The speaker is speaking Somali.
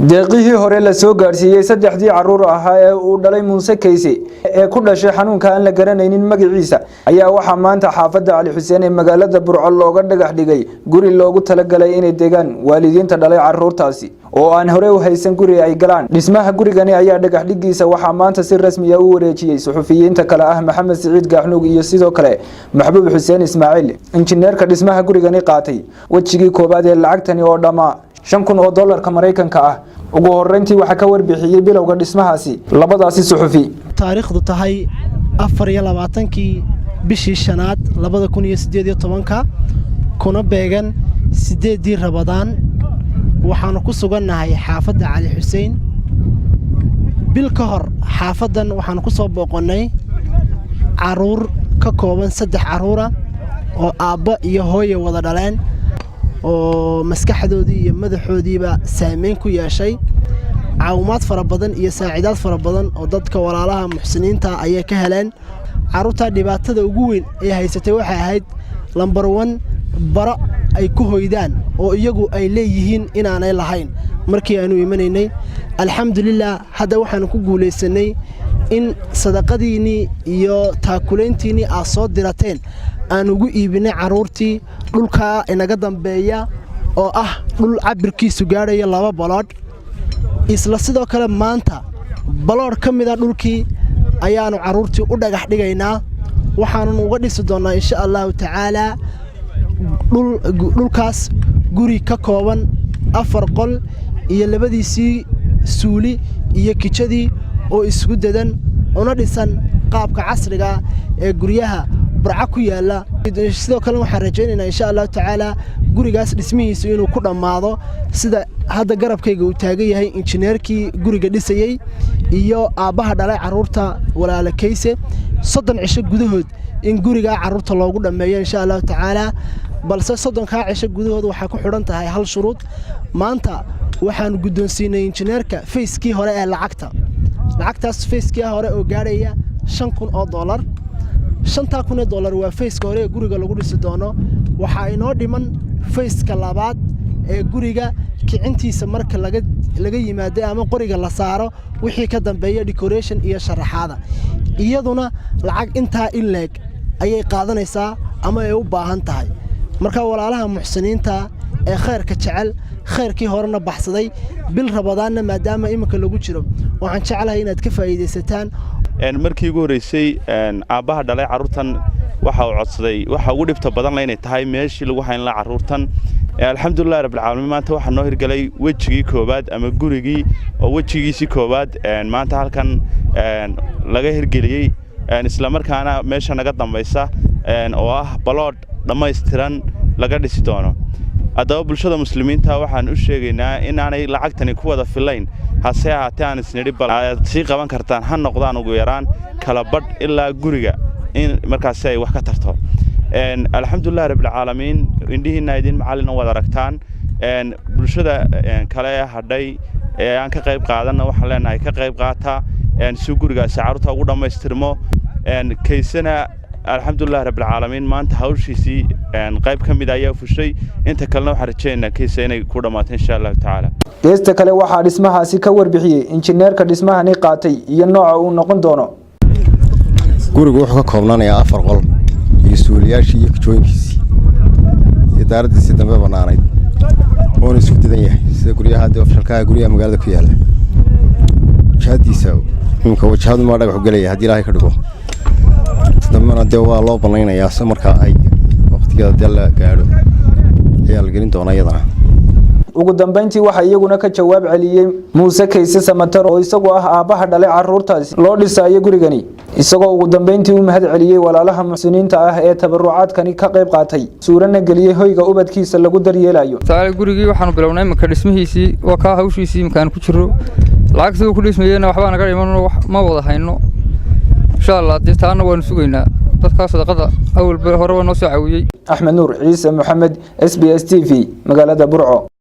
deeqihii hore la soo gaarsiiyay saddexdii caruur ahaa ee uu dhalay Muuse Kayse ee ku dhashay xanuunka aan la garanaynin magaciisa ayaa waxa maanta xaafadda Ali Xuseen ee magaalada Burco looga dhagax dhigay guri loogu talagalay inay deegaan waalidiinta dhalay caruurtaasi oo aan hore u haysan guri ay galaan. Dhismaha gurigani ayaa dhagax dhigiisa waxa maanta si rasmi ah u wareejiyay suxufiyiinta kale ah Maxamed Saciid Gaxnuug iyo sidoo kale Maxbuub Xuseen Ismaaciil injineerka dhismaha gurigani qaatay wajigii koobaad ee lacagtani oo dhama $5,000 Mareykanka ah. ugu horeyntii waxa ka warbixiyay bilowga dhismahaasi labadaasi suxufi. taariikhdu tahay 24kii bishii shanaad 2018 kuna beegan 8 Rabadaan waxaanu ku sugannahay xaafadda Ali Xuseen. bil ka hor xaafadan waxaanu ku soo booqonnay caruur ka kooban 3 caruura oo aabba iyo hooyo wada dhaleen oo maskaxdoodii iyo madaxoodiiba saameyn ku yeeshay caawimaad fara badan iyo saacidaad fara badan oo dadka walaalaha muxsiniinta ay ka heleen. caruurta dhibaatada ugu weyn ee haysatay waxay ahayd number 1 bara ay ku hoydaan oo iyagu ay leeyihiin inaanay lahayn. markii aanu imanaynay alxamdulillah hadda waxaan ku guuleysanay in sadaqadiini iyo taakuleyntiini aad soo dirateen aan ugu iibinay caruurtii dhulka inaga dambeeya oo ah dhul cabirkiisu gaaraya 2 balood. isla sidoo kale maanta balood ka mid ah dhulkii ayaanu caruurtii u dhagax dhigaynaa. waxaanu uga dhisi doonaa insha Allah tacaala dhulkaas guri ka kooban 4 qol iyo labadiisii suuli iyo kijadii oo isku dadan una dhisan qaabka casriga ee guryaha Burco ku yaala. sidoo kale waxaan rajaynaynaa insha Allah tacaala gurigaas dhismihiisu inuu ku dhamaado sida hadda garabkayga uu taagan yahay injineerkii guriga dhisayay iyo aabaha dhalay caruurta walaala Kayse 30 cisho gudahood in guriga caruurta loogu dhameeyo insha Allah tacaala. balse 30 cisho gudahood waxa ku xiran tahay hal shuruud. maanta waxaan guddoonsiinay injineerka feeskii hore ee lacagtaas feeskii hore oo gaaraya $5,000. $5,000 waa feeska hore ee guriga lagu dhisi doono. waxa inoo dhiman feeska labaad ee guriga kicintiisa marka laga yimaado ama qoriga la saaro wixii ka dambeeya decoration iyo sharaxaada. iyaduna lacag intaa in leeg ayay qaadanaysaa ama ay u baahan tahay. marka walaalaha muxsiniinta ee khayrka jecel khayrkii horena baxsaday bil Rabadaanna maadaama imika lagu jiro waxaan jecelahay inaad ka faa'iideysataan. markii ugu horeysay aabaha dhalay caruurtan waxa uu codsaday waxa ugu dhibta badan la inay tahay meeshii lagu hayn la caruurtan. alxamdulillah rabbil caalamiin maanta waxa noo hirgalay wajigii koobaad ama gurigii oo wajigiisii koobaad maanta halkan laga hirgeliyay isla markaana meesha naga dambaysa oo ah balood dhameystiran laga dhisi doono. adoo bulshada muslimiinta waxaan u sheegaynaa in aanay lacagtani ku wada filayn hase ahaatee aan isnidhi bal aad si qaban kartaan ha noqdaan ugu yaraan kala badh ilaa guriga in markaas ay wax ka tarto. alxamdulillah rabbil caalamiin indhihiina idin macallin wada aragtaan. bulshada kale hadhay ee aan ka qayb qaadanna waxaan leenahay ka qayb qaata si gurigaas caruurta ugu dhameystirmo. kaysana alxamdulillah rabbil caalamiin maanta hawshiisii qayb ka mid ah ayaa fushay. inta kalena waxaan rajaynaynaa Kayse inay ku dhamaato insha Allah tacaala. geesta kale waxaa dhismahaasi ka warbixiyay injineerka dhismahani qaatay iyo nooca uu noqon doono. gurigu wuxuu ka koobnaanayaa 4 qol iyo suuliyaashii iyo kijooyinkiisii iyo daaradiisii dambe banaanayd oo isku didan yahay sida guryaha hadda ofshalka guryaha magaalada ku yaala. jahadiisa imka wajahadu ma dhagax u galaya hadii Ilaahay ka dhigo damana de waa loo banaynayaa marka ay waqtigeeda dal gaaro ayaa la gelin doonaa iyadana. ugu dambeyntii waxa iyaguna ka jawaab celiyay Muuse Kayse Samatar oo isagu ah aabaha dhalay caruurtaas loo dhisay gurigani isagoo ugu dambeyntii u mahad celiyay walaalaha muxsiniinta ah ee tabarucaadkani ka qayb qaatay suurana galiyay hoyga ubadkiisa lagu daryeelayo. taale gurigii waxaanu bilownay marka dhismihiisii waa ka hawshiisii imkaan ku jiro lacagtii ku dhismayeen waxba naga dhiman ma wada hayno. insha Allah taana waan sugaynaa dadka sadaqada awal hore waa noo soo caawiyay. Axmed Nuur Ciise Maxamed SBS TV magaalada Burco.